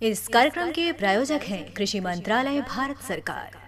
इस कार्यक्रम के प्रायोजक हैं कृषि मंत्रालय, भारत सरकार।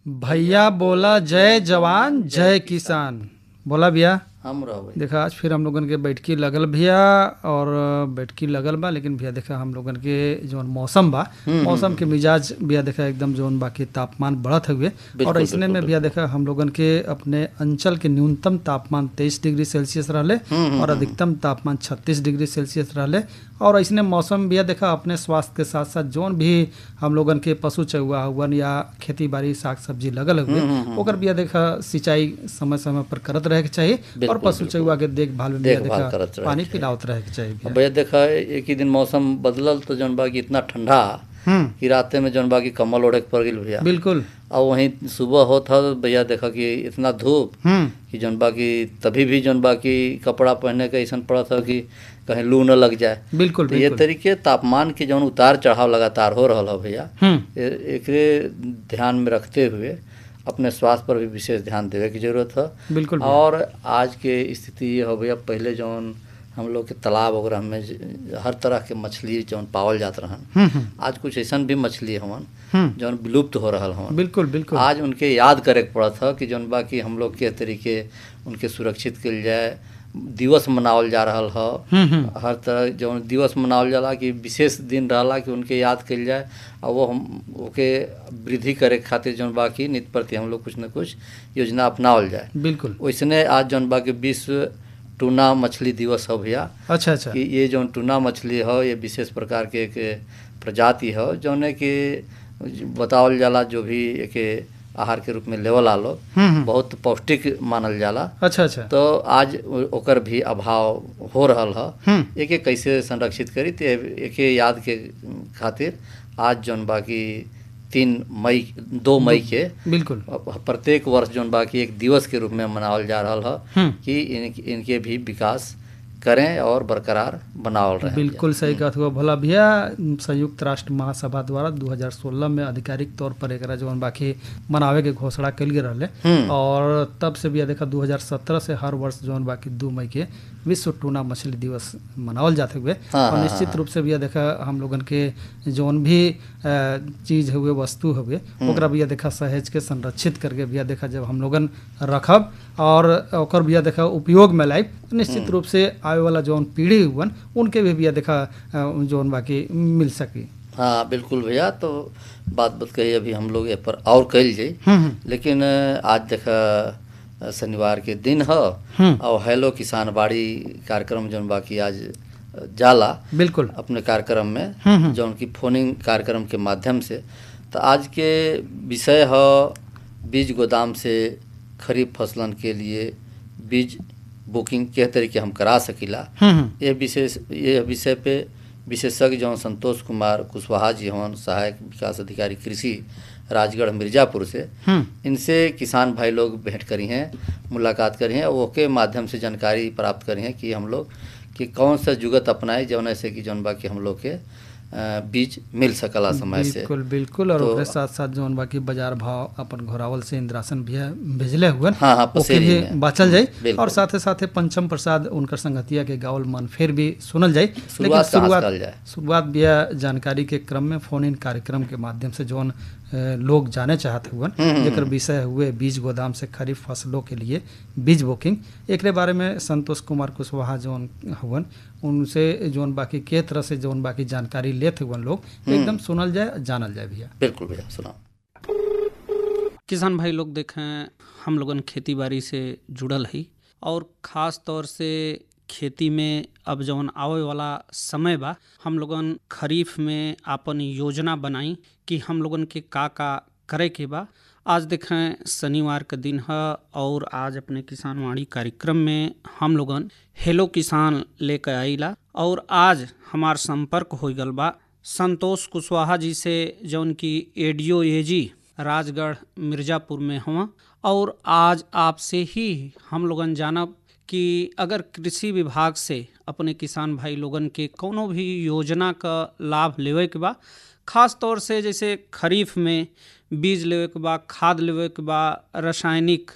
भैया बोला जय जवान जय किसान। बोला भैया हम रहो देखा आज फिर हम लोगन के बैठकी लगल भैया और बैठकी लगल बा। लेकिन भैया देखा हम लोगन के जौन मौसम बा, मौसम के मिजाज भैया देखा एकदम जौन बाकी तापमान बढ़त हुए और इसने में भैया देखा हम लोगन के अपने अंचल के न्यूनतम तापमान 23 डिग्री सेल्सियस रहले और अधिकतम तापमान 36 डिग्री सेल्सियस रहले। और इसने मौसम भैया देखा अपने स्वास्थ्य के साथ साथ जौन भी हम लोगन के पशु चौवा हुआ या खेती बाड़ी साग सब्जी लगल हुए ओकर भैया देखा सिंचाई समय समय पर करत रहे के चाहिए और पशु चौवा के देखभाल में भैया देखा पानी पिलावत रहे के चाहिए। भैया देखा एक ही दिन मौसम बदलल तो जौन बा कि इतना ठंडा कि राते में जौन बा कि कम्बल ओढ़े के पड़ गई भैया। बिल्कुल। और वहीं सुबह होत था भैया देखा कि इतना धूप कि जौन बा कि तभी भी जौन बा कि कपड़ा पहनने का ऐसा पड़ा था कि कहीं लू न लग जाए। बिल्कुल, तो ये तरीके तापमान के जौन उतार चढ़ाव लगातार हो रहा है भैया, एक ध्यान में रखते हुए अपने स्वास्थ्य पर भी विशेष ध्यान देवे की जरूरत है। बिल्कुल। और आज के स्थिति ये हो भैया, पहले जौन हम लोग के तालाब वगैरह में हर तरह के मछली जौन पावल जात रहन, आज कुछ ऐसा भी मछली हवन जौन विलुप्त हो रहा हवन। बिल्कुल बिल्कुल। आज उनके याद करे के पड़त है कि जौन बा कि हम लोग के तरीके उनके सुरक्षित कल जाए। दिवस मनावल जा रहा है, हर तरह जौन दिवस मनावल जाला कि विशेष दिन रहला कि उनके याद कल जाए और वो हम ओके वृद्धि करे खातिर जौन बा कि नित्य प्रति हम लोग कुछ न कुछ योजना अपनावल जाए। बिल्कुल। वैसने आज जौन बा कि विश्व टूना मछली दिवस हो भैया। अच्छा अच्छा। कि ये जौन टूना मछली हो ये विशेष प्रकार के एक प्रजाति हो जौन कि बतावल जाला जो भी एक आहार के रूप में लेवल आलो बहुत पौष्टिक मानल जाला। अच्छा अच्छा। तो आज ओकर भी अभाव हो रहल है। एक कैसे संरक्षित करी तो एक याद के खातिर आज जौन बाकी 2 मई के बिल्कुल प्रत्येक वर्ष जौन बाकी एक दिवस के रूप में मनावल जा रहा है कि इनके भी विकास करें और बरकरार बनावल रहे। बिल्कुल सही कहत हुआ भला भैया। संयुक्त राष्ट्र महासभा द्वारा 2016 में आधिकारिक तौर पर एक जौन बाकी मनावे के घोषणा कल गए रहे और तब से भी देखा 2017 से हर वर्ष जौन बाकी 2 मई के विश्व टूना मछली दिवस मनावल जाते हुए और निश्चित रूप से भी देखा हम लोगन के जौन भी चीज हुए वस्तु हुए ओकरा भी देखा सहेज के संरक्षित करके भी देखा जब हम लोगन रखब और ओकर भी देखा उपयोग में लाइब निश्चित रूप से आवे वाला जौन पीढ़ी हुवन उनके भी देखा जौन बाकी मिल सकी। हाँ बिल्कुल भैया। तो बात कही अभी हम लोग ये पर और कल जाई, लेकिन आज देखा शनिवार के दिन है और हेलो किसान बाड़ी कार्यक्रम जौन बाकी आज जाला बिल्कुल अपने कार्यक्रम में जौन की फोनिंग कार्यक्रम के माध्यम से। तो आज के विषय है बीज गोदाम से खरीफ फसलन के लिए बीज बुकिंग के तरीके हम करा सकीला। ये विषय पे विशेषज्ञ जौन संतोष कुमार कुशवाहा जी हवन, सहायक विकास अधिकारी कृषि राजगढ़ मिर्जापुर से, इनसे किसान भाई लोग भेंट करी हैं, मुलाकात करी हैं, ओके माध्यम से जानकारी प्राप्त करी हैं कि हम लोग कि कौन सा जुगत अपनाए जौन ऐसे कि जौन बाकी हम लोग के बीज मिल सकला समय से। बिल्कुल बिल्कुल। और तो साथ साथ जौन बाकी बाजार भाव अपन घोरावल से इंद्रासन भी भेजले हुए ओके भी बाचल जाए और साथे साथे पंचम प्रसाद उनकर संगतिया के गावल मन फिर भी सुनल जाए। लेकिन शुरुआत भी जानकारी के क्रम में फोन इन कार्यक्रम के माध्यम से जौन लोग जाने चाहते हुए जेकर विषय हुए बीज गोदाम से खरीफ फसलों के लिए बीज बुकिंग, एक बारे में संतोष कुमार कुशवाहा जौन हुवन उनसे जौन बाकी के तरह से जौन बाकी जानकारी लेते हुए लोग एकदम सुनल जाए जानल जाए भैया। बिल्कुल भैया सुना। किसान भाई लोग देखें हम लोगन खेती बाड़ी से जुड़ल है और ख़ास तौर से खेती में अब जौन आवे वाला समय बा हम लोगन खरीफ में आपन योजना बनाई कि हम लोगन के का करे के बा आज देखें शनिवार का दिन है और आज अपने किसानवाणी कार्यक्रम में हम लोगन हेलो किसान लेकर आईला और आज हमार संपर्क हो गल बा संतोष कुशवाहा जी से जौन की एडीओ एजी राजगढ़ मिर्जापुर में हुआ। और आज आपसे ही हम लोगन जानब कि अगर कृषि विभाग से अपने किसान भाई लोगन के कोनो भी योजना का लाभ लेवे के बा, खास तौर से जैसे खरीफ में बीज लेवे के बा, खाद लेवे के बा, रासायनिक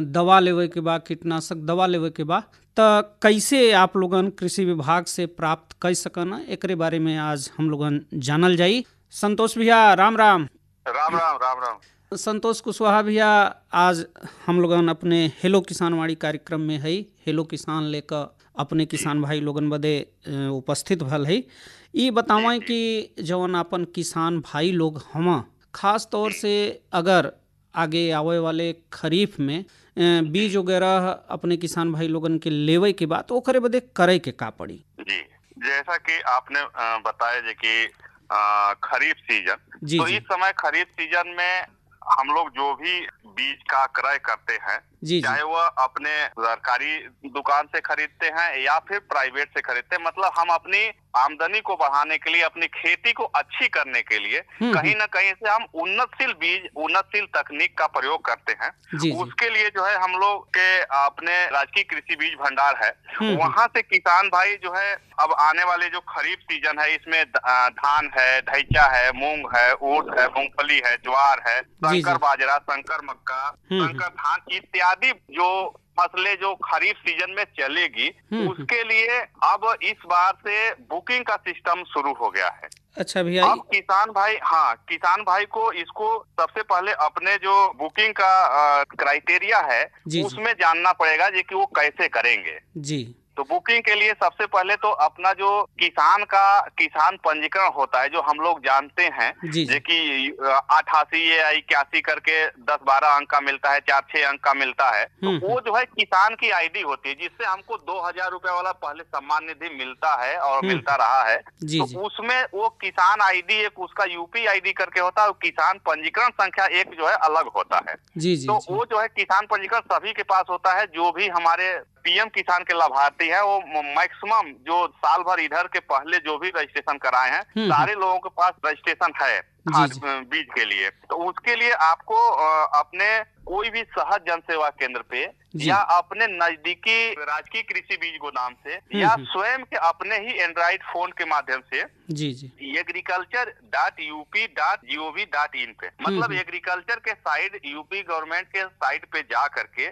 दवा लेवे के बा, कीटनाशक दवा लेवे के बा, त कैसे आप लोगन कृषि विभाग से प्राप्त कर सकन, एकरे बारे में आज हम लोगन जानल जाई। संतोष भैया राम राम। राम राम राम राम। संतोष कुशवाहा भैया, आज हम लोगन अपने हेलो किसानवाड़ी कार्यक्रम में है, हेलो किसान लेकर अपने किसान भाई लोगन बदे उपस्थित भल है। ये बतावें कि जवन अपन किसान भाई लोग हम खास तौर से अगर आगे आवे वाले खरीफ में बीज वगैरह अपने किसान भाई लोगन के लेवे के बाद तो ओकरे बदे करे के का पड़ी? जी, जैसा कि आपने बताया जे कि खरीफ सीजन, तो इस समय खरीफ सीजन में हम लोग जो भी बीज का क्रय करते हैं, चाहे वह अपने सरकारी दुकान से खरीदते हैं या फिर प्राइवेट से खरीदते हैं, मतलब हम अपनी आमदनी को बढ़ाने के लिए, अपनी खेती को अच्छी करने के लिए कहीं ना कहीं से हम उन्नतशील बीज, उन्नतशील तकनीक का प्रयोग करते हैं। उसके लिए जो है हम लोग के अपने राजकीय कृषि बीज भंडार है, वहां से किसान भाई जो है अब आने वाले जो खरीफ सीजन है इसमें धान है, ढैचा है, मूंग है, उड़द है, मूंगफली है, ज्वार है, संकर बाजरा, संकर मक्का, संकर धान इत्यादि जो फसलें जो खरीफ सीजन में चलेगी, उसके लिए अब इस बार से बुकिंग का सिस्टम शुरू हो गया है। अच्छा भैया, अब किसान भाई को इसको सबसे पहले अपने जो बुकिंग का क्राइटेरिया है उसमें जानना पड़ेगा जी कि वो कैसे करेंगे। जी, तो बुकिंग के लिए सबसे पहले तो अपना जो किसान पंजीकरण होता है, जो हम लोग जानते हैं जो कि 88 या 81 करके 10-12 अंक का मिलता है, 4-6 अंक का मिलता है, तो वो जो है किसान की आईडी होती है, जिससे हमको 2000 रुपए वाला पहले सम्मान निधि मिलता है और मिलता रहा है। तो उसमें वो किसान आईडी एक उसका यूपी आईडी करके होता है, और किसान पंजीकरण संख्या एक जो है अलग होता है। तो वो जो है किसान पंजीकरण सभी के पास होता है, जो भी हमारे पीएम किसान के लाभार्थी है, वो मैक्सिमम जो साल भर इधर के पहले जो भी रजिस्ट्रेशन कराए हैं, सारे लोगों के पास रजिस्ट्रेशन है खाद बीज के लिए। तो उसके लिए आपको अपने कोई भी सहज जन सेवा केंद्र पे या अपने नजदीकी राजकीय कृषि बीज गोदाम से या स्वयं के अपने ही एंड्रॉइड फोन के माध्यम से agriculture.up.gov.in पे, मतलब एग्रीकल्चर के साइड, यूपी गवर्नमेंट के साइट पे जा करके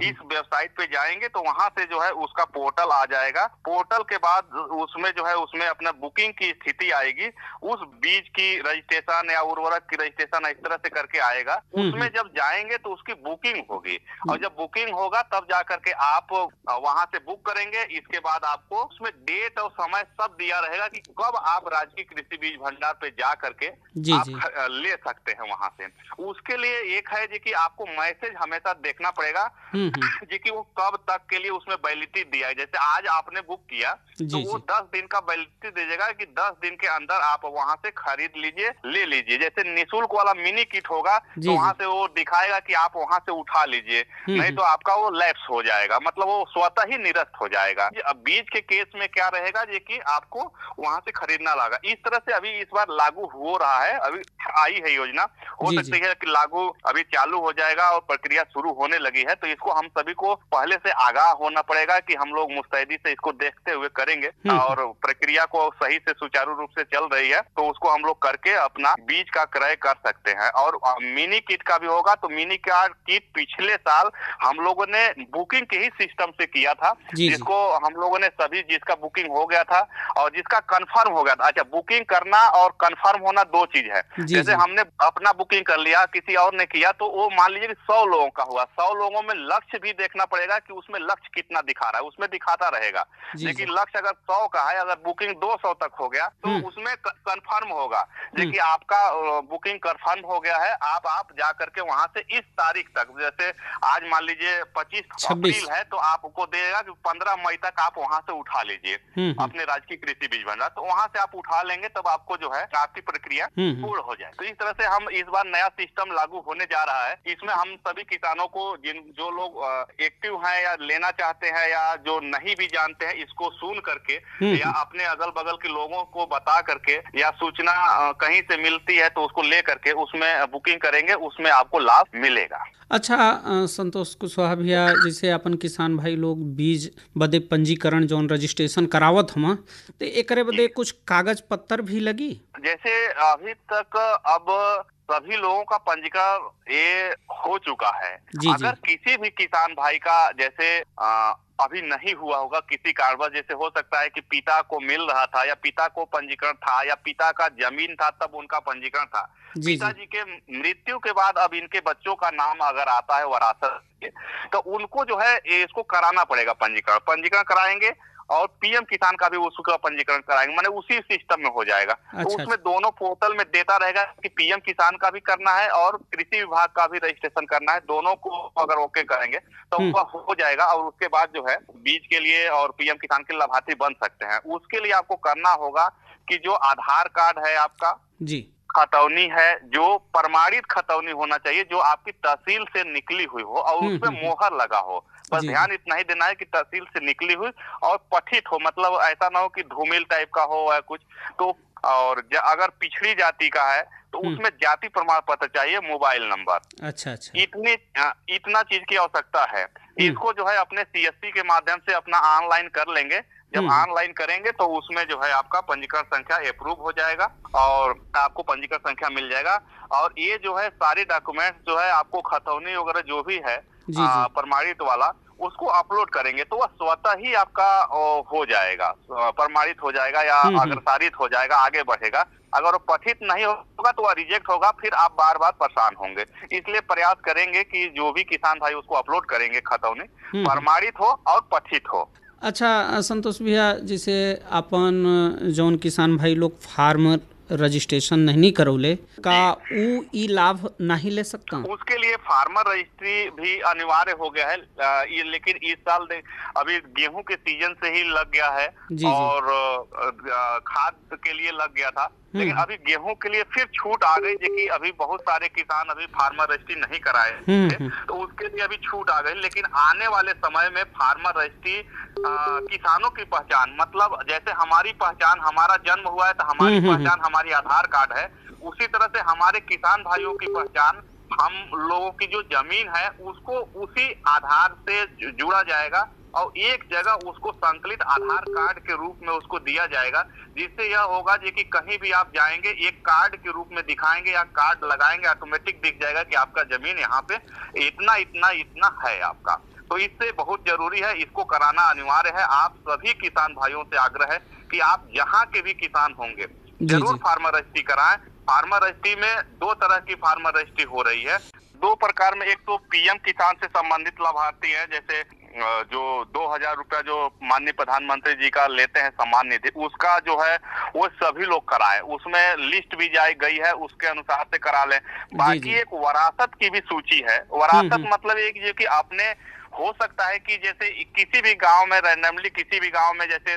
इस वेबसाइट पे जाएंगे तो वहां से जो है उसका पोर्टल आ जाएगा। पोर्टल के बाद उसमें जो है उसमें अपना बुकिंग की स्थिति आएगी, उस बीज की रजिस्ट्रेशन या उर्वरक की रजिस्ट्रेशन इस तरह से करके आएगा। उसमें जब जाएंगे तो उसकी बुकिंग होगी, और जब बुकिंग होगा तब जा करके आप वहां से बुक करेंगे। इसके बाद आपको उसमें डेट और समय सब दिया रहेगा कि कब आप राजकीय कृषि बीज भंडार पे जा करके आप ले सकते हैं वहां से। उसके लिए एक है जी कि आपको मैसेज हमेशा देखना पड़ेगा जी कि वो कब तक के लिए उसमें वैलिडिटी दिया है। जैसे आज आपने बुक किया तो वो 10 दिन का वैलिडिटी दीजिएगा कि 10 दिन के अंदर आप वहां से खरीद लीजिए, ले लीजिए। जैसे निःशुल्क वाला मिनी किट होगा तो वहां से वो दिखाएगा कि आप वहां से उठा लीजिए, नहीं तो आपका वो लैप्स हो जाएगा, मतलब वो स्वतः ही निरस्त हो जाएगा। अब बीज के केस में क्या रहेगा जी कि आपको वहां से खरीदना लगा। इस तरह से अभी इस बार लागू हो रहा है, अभी आई है योजना, हो सकती है कि लागू अभी चालू हो जाएगा और प्रक्रिया शुरू होने लगी है। तो इसको हम सभी को पहले से आगाह होना पड़ेगा कि हम लोग मुस्तैदी से इसको देखते हुए करेंगे, और प्रक्रिया को सही से सुचारू रूप से चल रही है तो उसको हम लोग करके अपना बीज का क्रय कर सकते हैं। और मिनी किट का भी होगा, तो मिनी किट पिछले साल हम लोगों ने बुकिंग के ही सिस्टम से किया था, जिसको हम लोगों ने सभी, जिसका बुकिंग हो गया था और जिसका कंफर्म हो गया था। अच्छा, बुकिंग करना और कंफर्म होना दो चीज है। जैसे हमने अपना बुकिंग कर लिया, किसी और ने किया, तो वो मान लीजिए 100 लोगों का हुआ, 100 लोगों में लक्ष्य भी देखना पड़ेगा कि उसमें लक्ष्य कितना दिखा रहा है, उसमें दिखाता रहेगा। लेकिन लक्ष्य अगर 100 का है, अगर बुकिंग 200 तक हो गया तो उसमें कंफर्म होगा कि आपका बुकिंग कंफर्म हो गया है, आप जा करके वहां से इस तारीख तारीख तक, जैसे आज मान लीजिए 25 अप्रैल है तो आपको देगा कि 15 मई तक आप वहां से उठा लीजिए अपने राजकीय कृषि बीज भंडार, तो वहां से आप उठा लेंगे तब आपको जो है आपकी प्रक्रिया पूर्ण हो जाए। तो इस तरह से हम इस बार नया सिस्टम लागू होने जा रहा है। इसमें हम सभी किसानों को जो लोग एक्टिव हैं या लेना चाहते हैं या जो नहीं भी जानते हैं, इसको सुन करके या अपने अगल बगल के लोगों को बता करके या सूचना कहीं से मिलती है तो उसको ले करके उसमें बुकिंग करेंगे, उसमें आपको लाभ मिलेगा। अच्छा संतोष कुशवाहा भैया, जैसे अपन किसान भाई लोग बीज बदे पंजीकरण जौन रजिस्ट्रेशन करावत हम, तो एकरे बदे कुछ कागज पत्तर भी लगी? जैसे अभी तक अब सभी लोगों का पंजीकरण ये हो चुका है। अगर किसी भी किसान भाई का जैसे अभी नहीं हुआ होगा किसी कारणवश, जैसे हो सकता है कि पिता को मिल रहा था या पिता को पंजीकरण था या पिता का जमीन था तब उनका पंजीकरण था, पिताजी के मृत्यु के बाद अब इनके बच्चों का नाम अगर आता है वरासत के, तो उनको जो है इसको कराना पड़ेगा पंजीकरण कराएंगे और पीएम किसान का भी उसका पंजीकरण कराएंगे, माने उसी सिस्टम में हो जाएगा। तो उसमें दोनों पोर्टल में देता रहेगा कि पीएम किसान का भी करना है और कृषि विभाग का भी रजिस्ट्रेशन करना है, दोनों को अगर ओके करेंगे तो वह हो जाएगा और उसके बाद जो है बीज के लिए और पीएम किसान के लाभार्थी बन सकते हैं। उसके लिए आपको करना होगा कि जो आधार कार्ड है आपका जी, खतौनी है, जो प्रमाणित खतौनी होना चाहिए, जो आपकी तहसील से निकली हुई हो और उसपे मोहर लगा हो। बस ध्यान इतना ही देना है कि तहसील से निकली हुई और पठित हो, मतलब ऐसा ना हो कि धूमिल टाइप का हो या कुछ। तो और अगर पिछड़ी जाति का है तो उसमें जाति प्रमाण पत्र चाहिए, मोबाइल नंबर। अच्छा। इतना चीज की आवश्यकता है। इसको जो है अपने सीएससी के माध्यम से अपना ऑनलाइन कर लेंगे। जब ऑनलाइन करेंगे तो उसमें जो है आपका पंजीकरण संख्या अप्रूव हो जाएगा और आपको पंजीकरण संख्या मिल जाएगा। और ये जो है सारे डॉक्यूमेंट्स जो है आपको खतौनी वगैरह जो भी है प्रमाणित वाला, उसको अपलोड करेंगे तो वह स्वतः ही आपका हो जाएगा, प्रमाणित हो जाएगा या अग्रसारित हो जाएगा, आगे बढ़ेगा। अगर वो पठित नहीं होगा तो वह रिजेक्ट होगा, फिर आप बार बार परेशान होंगे। इसलिए प्रयास करेंगे कि जो भी किसान भाई उसको अपलोड करेंगे खतौनी प्रमाणित हो और पठित हो। अच्छा संतोष भैया, जैसे अपन जौन किसान भाई लोग फार्मर रजिस्ट्रेशन नहीं करौले का उ ई लाभ नहीं ले सकता? उसके लिए फार्मर रजिस्ट्री भी अनिवार्य हो गया है। ये लेकिन इस साल अभी गेहूं के सीजन से ही लग गया है और खाद के लिए लग गया था, लेकिन अभी गेहूं के लिए फिर छूट आ गई है कि अभी बहुत सारे किसान अभी फार्मर रजिस्ट्री नहीं कराए थे, तो उसके लिए अभी छूट आ गई। लेकिन आने वाले समय में फार्मर रजिस्ट्री किसानों की पहचान, मतलब जैसे हमारी पहचान, हमारा जन्म हुआ है तो हमारी पहचान हमारी आधार कार्ड है, उसी तरह से हमारे किसान भाइयों की पहचान, हम लोगों की जो जमीन है उसको उसी आधार से जुड़ा जाएगा और एक जगह उसको संकलित आधार कार्ड के रूप में उसको दिया जाएगा, जिससे यह होगा कि कहीं भी आप जाएंगे एक कार्ड के रूप में दिखाएंगे या कार्ड लगाएंगे, ऑटोमेटिक दिख जाएगा कि आपका जमीन यहाँ पे इतना इतना इतना है आपका। तो इससे बहुत जरूरी है, इसको कराना अनिवार्य है। आप सभी किसान भाइयों से आग्रह है कि आप जहाँ के भी किसान होंगे जरूर फार्मर रजिस्ट्री कराएं। फार्मर रजिस्ट्री में दो तरह की फार्मर रजिस्ट्री हो रही है, दो प्रकार में। एक तो पीएम किसान से संबंधित लाभार्थी है, जैसे जो 2000 रुपया जो माननीय प्रधानमंत्री जी का लेते हैं सम्मान निधि, उसका जो है वो सभी लोग कराएं। उसमें लिस्ट भी जारी गई है, उसके अनुसार से करा लें। बाकी एक वरासत की भी सूची है। वरासत मतलब एक जो कि आपने हो सकता है कि जैसे किसी भी गांव में रैंडमली किसी भी गांव में जैसे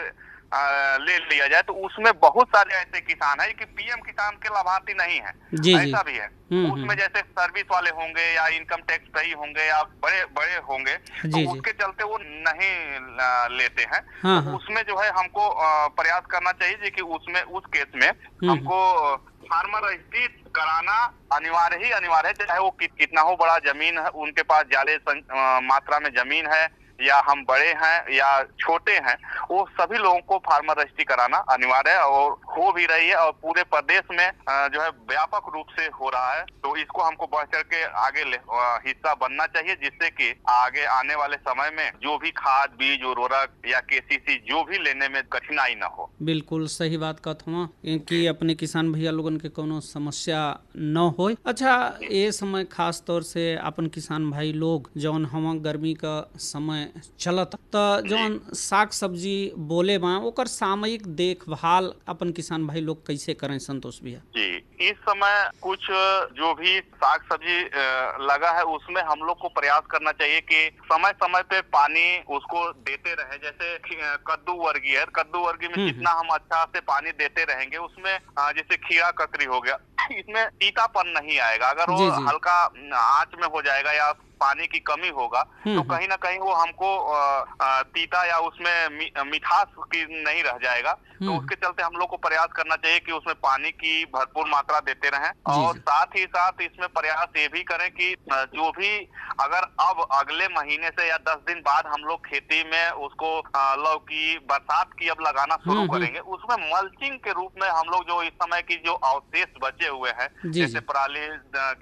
ले लिया जाए, तो उसमें बहुत सारे ऐसे किसान हैं कि पीएम किसान के लाभार्थी नहीं है, ऐसा भी है। उसमें जैसे सर्विस वाले होंगे या इनकम टैक्स पेई होंगे या बड़े बड़े होंगे, तो उसके चलते वो नहीं लेते हैं। तो उसमें जो है हमको प्रयास करना चाहिए कि उसमें उस केस में हमको फार्मर रजिस्ट्री कराना अनिवार्य है, चाहे वो कितना हो बड़ा जमीन है, उनके पास ज्यादा मात्रा में जमीन है या हम बड़े हैं या छोटे हैं, वो सभी लोगों को फार्मर रजिस्ट्री कराना अनिवार्य है और हो भी रही है और पूरे प्रदेश में जो है व्यापक रूप से हो रहा है। तो इसको हमको बढ़ चढ़ के आगे हिस्सा बनना चाहिए, जिससे कि आगे आने वाले समय में जो भी खाद बीज उर्वरक या केसीसी जो भी लेने में कठिनाई न हो। बिल्कुल सही बात कहत हूँ कि अपने किसान भैया लोगन के कोनो समस्या न हो। अच्छा, ये समय खास तौर से अपन किसान भाई लोग जौन हम गर्मी का समय चलत तो जौन साग सब्जी बोले बा ओकर सामयिक देखभाल अपन किसान भाई लोग कैसे करें संतोष भैया? जी, इस समय कुछ जो भी साग सब्जी लगा है उसमें हम लोग को प्रयास करना चाहिए कि समय समय पे पानी उसको देते रहे। जैसे कद्दू वर्गीय है, कद्दू वर्गीय में जितना हम अच्छा से पानी देते रहेंगे उसमें जैसे खीरा ककड़ी हो गया, इसमें तीतापन नहीं आएगा। अगर वो हल्का आंच में हो जाएगा या पानी की कमी होगा तो कहीं ना कहीं वो हमको तीता या उसमें मिठास की नहीं रह जाएगा। तो उसके चलते हम लोग को प्रयास करना चाहिए कि उसमें पानी की भरपूर मात्रा देते रहें। और साथ ही साथ इसमें प्रयास ये भी करें कि जो भी अगर अब अगले महीने से या 10 दिन बाद हम लोग खेती में उसको लौकी बरसात की अब लगाना शुरू करेंगे, उसमें मल्चिंग के रूप में हम लोग जो इस समय की जो अवशेष बचे हुए हैं जैसे पराली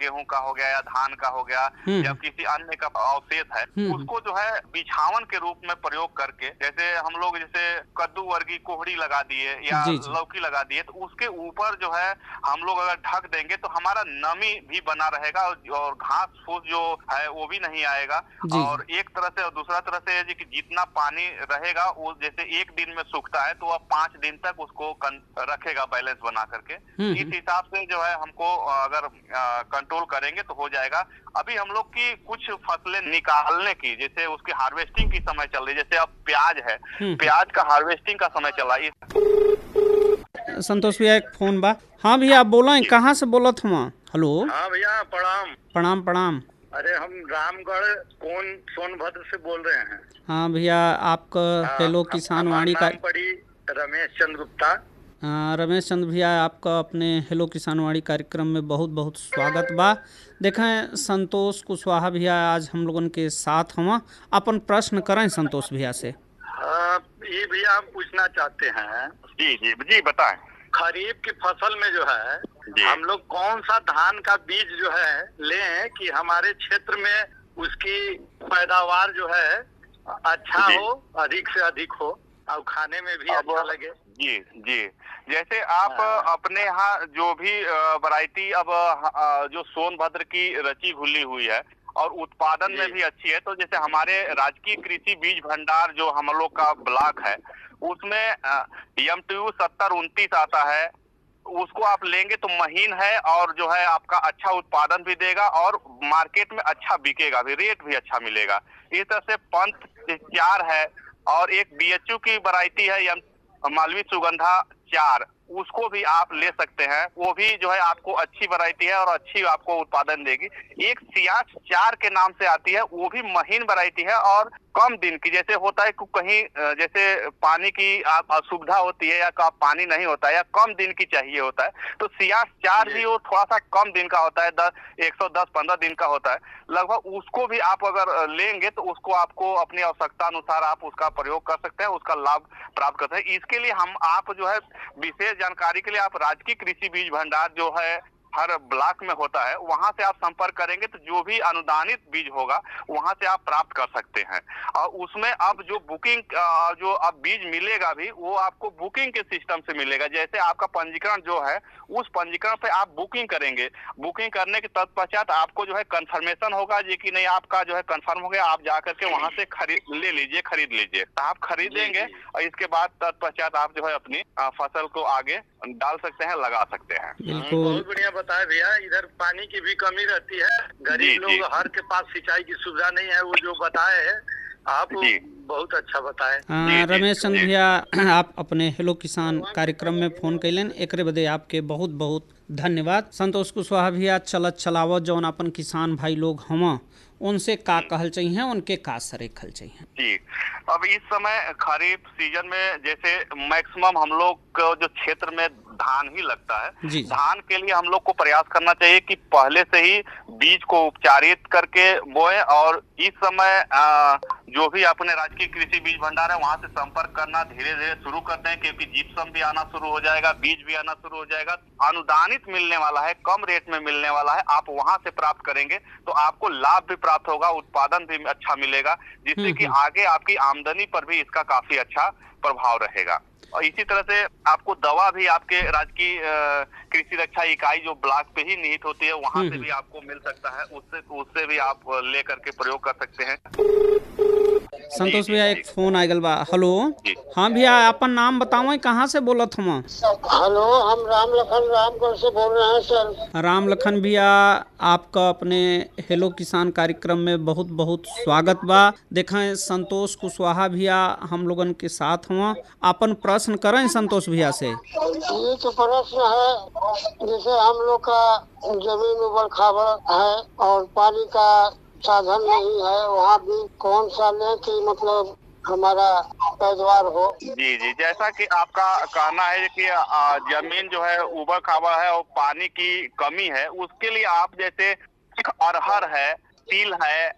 गेहूं का हो गया या धान का हो गया या किसी अन्य का अवशेष है, उसको जो है बिछावन के रूप में प्रयोग करके, जैसे हम लोग जैसे कद्दू वर्गीय कोहड़ी लगा दिए या लौकी लगा दिए तो उसके ऊपर जो है हम लोग अगर ढक देंगे तो हमारा नमी भी बना रहेगा और घास फूस जो है वो भी नहीं आएगा। और एक तरह से और दूसरा तरह से कि जितना पानी रहेगा वो जैसे एक दिन में सूखता है तो अब 5 दिन तक उसको रखेगा बैलेंस बना करके। इस हिसाब से जो है हमको अगर कंट्रोल करेंगे तो हो जाएगा। अभी हम लोग की कुछ फसलें निकालने की, जैसे उसकी हार्वेस्टिंग की समय चल रही है, जैसे अब प्याज है, प्याज का हार्वेस्टिंग का समय चला है। संतोष भैया एक फोन बा। हाँ भैया आप बोला कहाँ से बोलत हुआ? हेलो। हाँ भैया प्रणाम। प्रणाम प्रणाम। अरे हम रामगढ़ सोनभद्र से बोल रहे हैं। हाँ भैया आपका हेलो किसान वाणी का रमेश चंद्र गुप्ता। रमेश चंद्र भैया आपका अपने हेलो किसान वाणी कार्यक्रम में बहुत बहुत स्वागत बा। देखें संतोष कुशवाहा भैया आज हम लोगन के साथ हुआ, अपन प्रश्न करें संतोष भैया से। ये भैया हम पूछना चाहते हैं। जी जी जी बताएं। खरीफ की फसल में जो है हम लोग कौन सा धान का बीज जो है लें कि हमारे क्षेत्र में उसकी पैदावार जो है अच्छा हो, अधिक से अधिक हो और खाने में भी अच्छा लगे? जी जी, जैसे आप अपने यहाँ जो भी वैरायटी अब जो सोनभद्र की रची घुली हुई है और उत्पादन में भी अच्छी है, तो जैसे हमारे राजकीय कृषि बीज भंडार जो हम लोग का ब्लॉक है उसमें MTU 7029 आता है, उसको आप लेंगे तो महीन है और जो है आपका अच्छा उत्पादन भी देगा और मार्केट में अच्छा बिकेगा भी, रेट भी अच्छा मिलेगा। इस तरह से पंथ 4 है और एक BHU की वैरायटी है मालवी सुगंधा 4, उसको भी आप ले सकते हैं। वो भी जो है आपको अच्छी वैरायटी है और अच्छी आपको उत्पादन देगी। एक सियाच 4 के नाम से आती है, वो भी महीन वैरायटी है और कम दिन की, जैसे होता है कहीं जैसे पानी की असुविधा होती है या पानी नहीं होता है या कम दिन की चाहिए होता है, तो सियाच 4 भी वो थोड़ा सा कम दिन का होता है, 110-15 दिन का होता है लगभग। उसको भी आप अगर लेंगे तो उसको आपको अपनी आवश्यकता अनुसार आप उसका प्रयोग कर सकते हैं, उसका लाभ प्राप्त कर सकते हैं। इसके लिए हम आप जो है विशेष जानकारी के लिए आप राजकीय कृषि बीज भंडार जो है हर ब्लॉक में होता है, वहां से आप संपर्क करेंगे तो जो भी अनुदानित बीज होगा वहां से आप प्राप्त कर सकते हैं। और उसमें अब जो बुकिंग जो अब बीज मिलेगा भी वो आपको बुकिंग के सिस्टम से मिलेगा। जैसे आपका पंजीकरण जो है उस पंजीकरण पे आप बुकिंग करेंगे, बुकिंग करने के तत्पश्चात आपको जो है कंफर्मेशन होगा जी कि नहीं आपका जो है कंफर्म हो गया, आप जाकर के वहां से खरीद लीजिए। तो आप खरीदेंगे और इसके बाद तत्पश्चात आप जो है अपनी फसल को आगे डाल सकते हैं, लगा सकते हैं। बहुत बढ़िया बताया भैया। इधर पानी की भी कमी रहती है, गरीब लोग हर के पास सिंचाई की सुविधा नहीं है, वो जो बताए है आप बहुत अच्छा बताए। रमेश चंद्र भैया आप अपने हेलो किसान कार्यक्रम में फोन कैलन, एकरे बदे आपके बहुत बहुत धन्यवाद। संतोष कुशवाहा भैया चलत चलावत जौन अपन किसान भाई लोग हम उनसे का कहल चाहिए, उनके का सरेखल चाहिए? जी, अब इस समय खरीफ सीजन में जैसे मैक्सिमम हम लोग को जो क्षेत्र में धान ही लगता है, धान के लिए हम लोग को प्रयास करना चाहिए कि पहले से ही बीज को उपचारित करके बोए। और इस समय जो भी अपने राजकीय कृषि बीज भंडार है वहां से संपर्क करना धीरे धीरे शुरू कर दें, क्योंकि जिप्सम भी आना शुरू हो जाएगा, बीज भी आना शुरू हो जाएगा, अनुदानित मिलने वाला है, कम रेट में मिलने वाला है। आप वहां से प्राप्त करेंगे तो आपको लाभ भी प्राप्त होगा, उत्पादन भी अच्छा मिलेगा, जिससे कि आगे आपकी आमदनी पर भी इसका काफी अच्छा प्रभाव रहेगा। और इसी तरह से आपको दवा भी आपके राजकीय कृषि रक्षा इकाई जो ब्लॉक पे ही निहित होती है वहां से भी आपको मिल सकता है, उससे भी आप ले करके प्रयोग कर सकते हैं। संतोष भैया एक फोन आ गल बा। हेलो, हाँ भैया अपन नाम बताओ, कहाँ से बोलत हम? हेलो, हम राम लखन रामगढ़ से बोल रहे हैं सर। राम लखन भैया, आपका अपने हेलो किसान कार्यक्रम में बहुत बहुत स्वागत बा। देखें संतोष कुशवाहा भैया हम लोगन के साथ हुआ, अपन प्रश्न करें संतोष भैया से। ये तो प्रश्न है, जैसे हम लोग का जमीन उबड़ खाबड़ है और पानी का साधन नहीं है, वहाँ भी कौन सा लें कि मतलब हमारा पैदावार हो? जी जी, जैसा कि आपका कहना है कि जमीन जो है उबड़ खाबड़ है और पानी की कमी है, उसके लिए आप जैसे अरहर है, तिल है,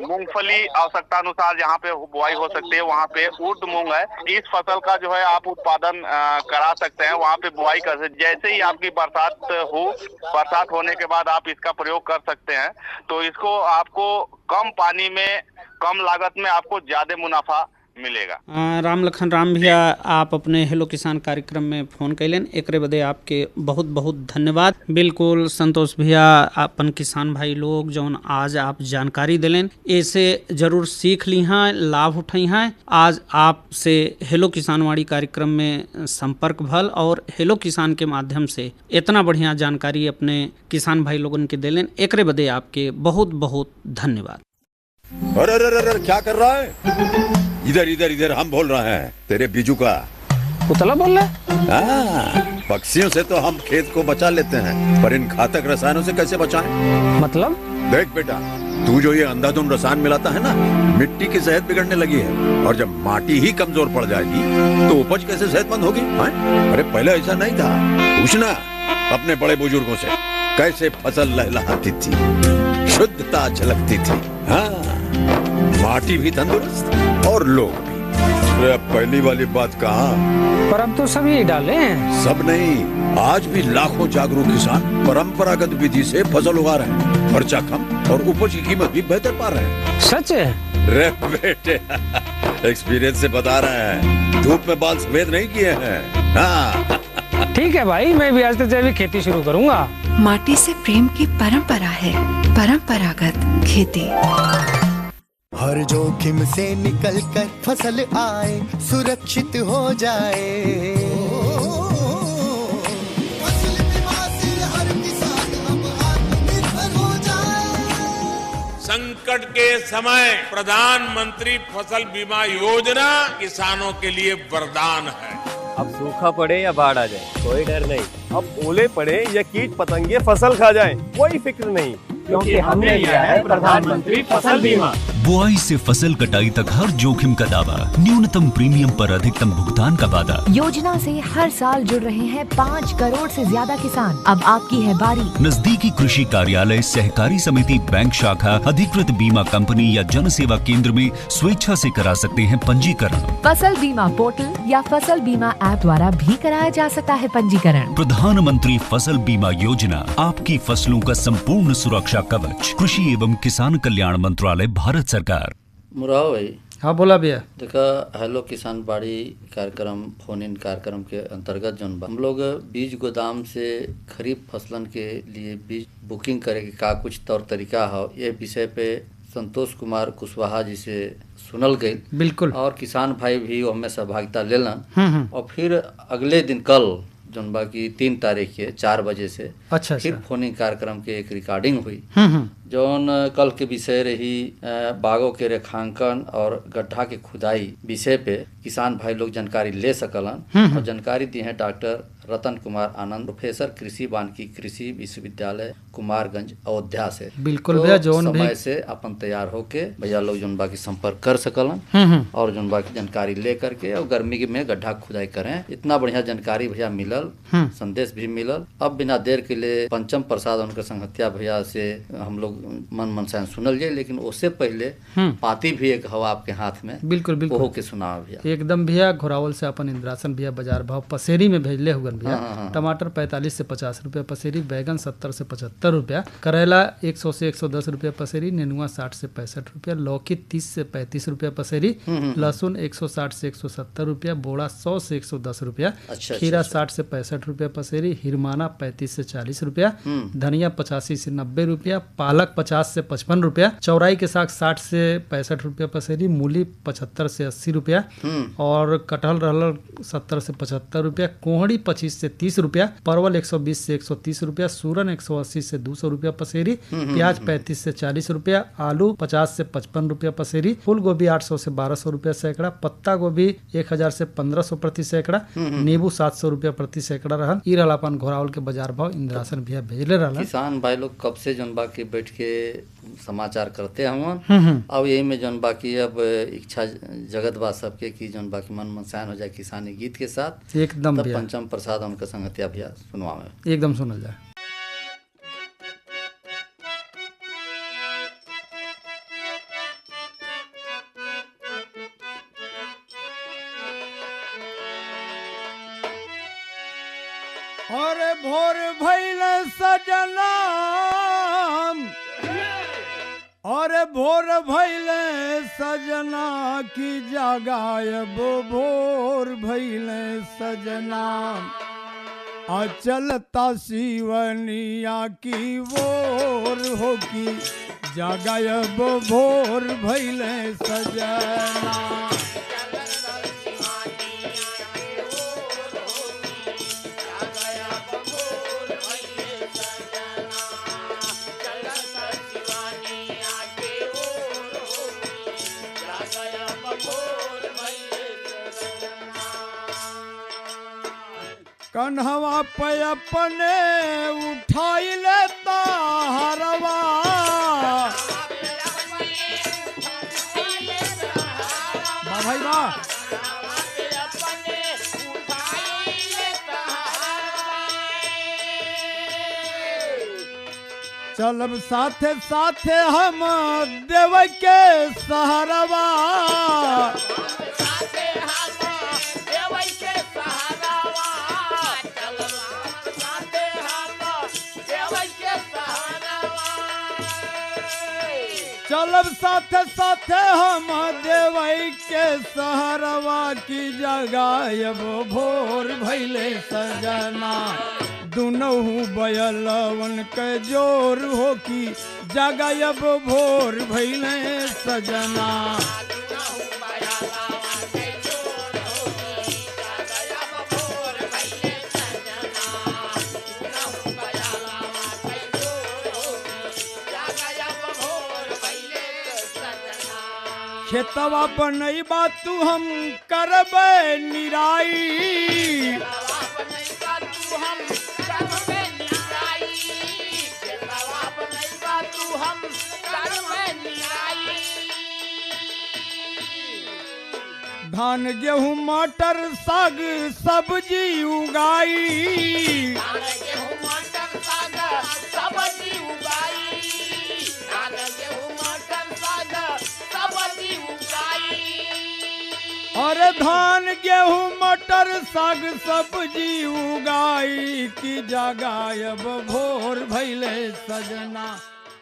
मूंगफली आवश्यकता अनुसार जहाँ पे बुआई हो सकती है वहाँ पे उर्द मूंग है, इस फसल का जो है आप उत्पादन करा सकते हैं, वहाँ पे बुआई कर सकते। जैसे ही आपकी बरसात होने के बाद आप इसका प्रयोग कर सकते हैं, तो इसको आपको कम पानी में कम लागत में आपको ज्यादा मुनाफा मिलेगा। राम लखन राम भैया, आप अपने हेलो किसान कार्यक्रम में फोन कैलन, एकरे बदे आपके बहुत बहुत धन्यवाद। बिल्कुल संतोष भैया, अपन किसान भाई लोग जौन आज आप जानकारी दिलें, ऐसे जरूर सीख ली हैं, लाभ उठाई हैं। आज आपसे हेलो किसानवाड़ी कार्यक्रम में संपर्क भल और हेलो किसान के माध्यम से इतना बढ़िया जानकारी अपने किसान भाई लोगन के दिलें, एकरे बदे आपके बहुत बहुत धन्यवाद। अरे अरे अरे क्या कर रहा है? इधर इधर इधर, हम बोल रहे हैं तेरे बीजू का। पुतला बोल रहा है? पक्षियों से तो हम खेत को बचा लेते हैं, पर इन घातक रसायनों से कैसे बचाएं? मतलब? देख बेटा, तू जो ये अंधाधुंध रसायन मिलाता है ना, मिट्टी की सेहत बिगड़ने लगी है, और जब माटी ही कमजोर पड़ जाएगी तो उपज कैसे सेहतमंद होगी? अरे पहले ऐसा नहीं था, पूछना अपने बड़े बुजुर्गों से, कैसे फसल लहलहाती थी, शुद्धता झलकती थी। हाँ, माटी भी तंदुरुस्त और लोग भी। अरे पहली वाली बात कहाँ? पर अब तो सब यही डाले हैं। सब नहीं, आज भी लाखों जागरूक किसान परंपरागत विधि से फसल उगा रहे हैं, खर्चा कम और उपज की कीमत भी बेहतर पा रहे हैं। सच है? रे बेटे, एक्सपीरियंस से बता रहे हैं, धूप में बाल सफेद नहीं किए हैं। हाँ। ठीक है भाई, मैं भी आज से जैविक खेती शुरू करूंगा। माटी से प्रेम की परंपरा है परंपरागत खेती। हर जोखिम से निकल कर फसल आए, सुरक्षित हो जाए, फसल बीमा से हर किसान अब आत्मनिर्भर हो जाए। संकट के समय प्रधानमंत्री फसल बीमा योजना किसानों के लिए वरदान है। अब सूखा पड़े या बाढ़ आ जाए, कोई डर नहीं। अब ओले पड़े या कीट पतंगे फसल खा जाए, कोई फिक्र नहीं, क्योंकि हमने लिया है प्रधानमंत्री फसल बीमा। बुआई से फसल कटाई तक हर जोखिम का दावा, न्यूनतम प्रीमियम पर अधिकतम भुगतान का वादा। योजना से हर साल जुड़ रहे हैं 5 करोड़ से ज्यादा किसान। अब आपकी है बारी। नजदीकी कृषि कार्यालय, सहकारी समिति, बैंक शाखा, अधिकृत बीमा कंपनी या जन सेवा केंद्र में स्वेच्छा से करा सकते हैं पंजीकरण। फसल बीमा पोर्टल या फसल बीमा ऐप द्वारा भी कराया जा सकता है पंजीकरण। प्रधानमंत्री फसल बीमा योजना, आपकी फसलों का संपूर्ण सुरक्षा कवच। कृषि एवं किसान कल्याण मंत्रालय, भारत सरकार। मुराव भाई, हाँ बोला भैया। देखा, हेलो किसान बाड़ी कार्यक्रम, फोन इन कार्यक्रम के अंतर्गत जो हम लोग बीज गोदाम से खरीफ फसलन के लिए बीज बुकिंग करे के का कुछ तौर तरीका है, ये विषय पे संतोष कुमार कुशवाहा जी से सुनल गई। बिल्कुल। और किसान भाई भी हमें सहभागिता लेलन, और फिर अगले दिन कल जौन बाकी 3 तारीख के 4 बजे से फिर फोनिंग कार्यक्रम के एक रिकॉर्डिंग हुई, जौन कल के विषय रही बागों के रेखांकन और गड्ढा के खुदाई विषय पे किसान भाई लोग जानकारी ले सकलन। और जानकारी दी है डॉक्टर रतन कुमार आनंद, प्रोफेसर कृषि वानिकी, कृषि विश्वविद्यालय कुमारगंज, अयोध्या से। बिल्कुल भैया, तो समय से अपन तैयार होके भैया लोग जौन बाकी संपर्क कर सकलन और जौन बाकी जानकारी ले करके और गर्मी में गड्ढा खुदाई करें। इतना बढ़िया जानकारी भैया मिलल, संदेश भी मिलल। अब बिना देर के लिए पंचम प्रसाद उनके संगतिया भैया से हम लोग मन मनसायन सुनल जाए, लेकिन उससे पहले पाती भी एक हवा आपके हाथ में। बिल्कुल बिल्कुल, ओहो के सुना भैया। एकदम भैया, घोरावल से अपन इंद्रासन भैया बाजार भाव पसेरी में भेजले हुए भैया। टमाटर 45 से 50 रुपया पसेरी, बैगन 70 से 75 रुपया, करेला 100 से 110 रुपया पसेरी, नेनुआ 60 से 65 रुपया, लौकी 30 से 35 रुपया पसेरी, लहसुन 160 से 170 रुपया, बोड़ा 100 से 110 रुपया, खीरा 60 से 65 रुपया पसेरी, हिरमाना 35 से 40 रुपया, धनिया 85 से 90 रुपया, पालक पालक 50 से 55 रुपया, चौराई के साग 60 से 65 रुपया पसेरी, मूली 75 से 80 रुपया और कटहल रहल 70 से 75 रुपया, कोहड़ी 25 से 30 रुपया, परवल 120 से 130 रुपया, सूरन 180 से 200 रुपया पसेरी, प्याज 35 से 40 रुपया, आलू 50 से 55 रुपया पसेरी, फूल गोभी 800 से 1200 रुपया सैकड़ा, पत्ता गोभी 1000 से 1500 प्रति सैकड़ा, नींबू 700 रुपया प्रति सैकड़ा रहल। ई रहल अपन घोरावल के बाजार भाव इंद्रासन भैया भेजले रहल। किसान भाई लोग कब से जौन बाकी बैठ के समाचार करते हम अब यही में जौन बाकी अब इच्छा जगत बा सबके कि जौन बाकी मन मनसायन हो जाए किसानी गीत के साथ एकदम तब पंचम प्रसाद उनका संगतिया भैया सुनवावे एकदम सुनल जाए। अरे भोर भइल सजना, अरे भोर भइल सजना की जगायब, भोर भइल सजना अचलता शिवनिया की वोर हो की जगायब, भोर भइल सजना। कन्हवा पे अपने उठाई लेता हरवा, भाई वाह, चलब साथे साथे हम देव के सहरवा, चलब साथे साथे हम देवई के सहरवा की जगायब, भोर भइले सजना दुनहु बयलवन के जोर हो की जगायब, भोर भइले सजना। खेतवा बनैबा तू हम करबे निराई, धान गेहूं मटर साग सब्जी उगाई, अरे धान गेहूं मटर साग सब्जी उगाई की जगायब, भोर भइले सजना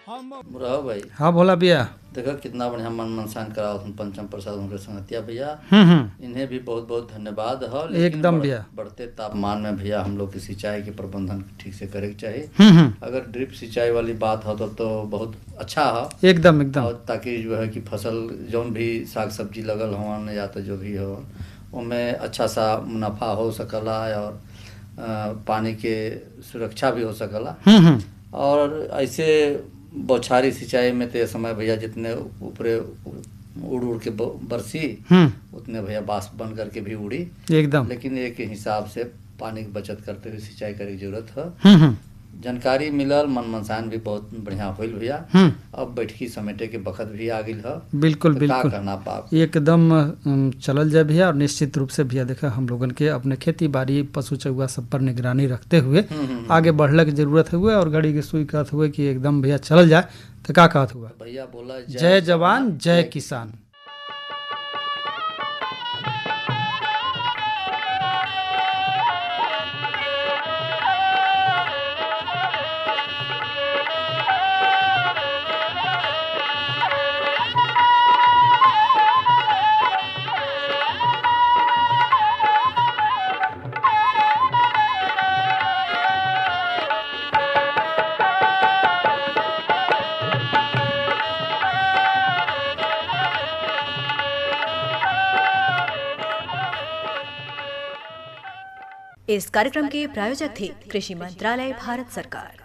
हम। भाई हाँ भोला भैया, देखो कितना बढ़िया मन मनसान करा पंचम प्रसाद उनके संगतिया भैया, इन्हें भी बहुत बहुत धन्यवाद है। एकदम भैया बढ़ते तापमान में भैया हम लोग की सिंचाई के प्रबंधन ठीक से करे के चाहिए। अगर ड्रिप सिंचाई वाली बात हो तो बहुत अच्छा है एकदम एकदम, ताकि जो है कि फसल जौन भी साग सब्जी लगल हो या तो जो भी हो उनमें अच्छा सा मुनाफा हो सकला और पानी के सुरक्षा भी हो सकला। और ऐसे बौछारी सिंचाई में तो समय भैया जितने ऊपरे उड़ उड़ के बरसी उतने भैया बाष्प बन करके भी उड़ी एकदम, लेकिन एक हिसाब से पानी की बचत करते हुए सिंचाई करे की जरूरत है। जानकारी मिलल, मन मनसान भी बहुत बढ़िया होल भैया। अब बैठकी समेटे के बखत भी आ गई है। बिल्कुल तो बिल्कुल करना पाप एकदम चलल जाए भैया। और निश्चित रूप से भैया देखा हम लोगन के अपने खेती बाड़ी पशु चौवा सब पर निगरानी रखते हुए आगे बढ़ने की जरूरत हुए और घड़ी के सुई कहत हुए कि एकदम भैया चलल जाए। तो क्या कहत हुआ भैया? बोला जय जवान जय किसान। इस कार्यक्रम के प्रायोजक थे कृषि मंत्रालय भारत सरकार।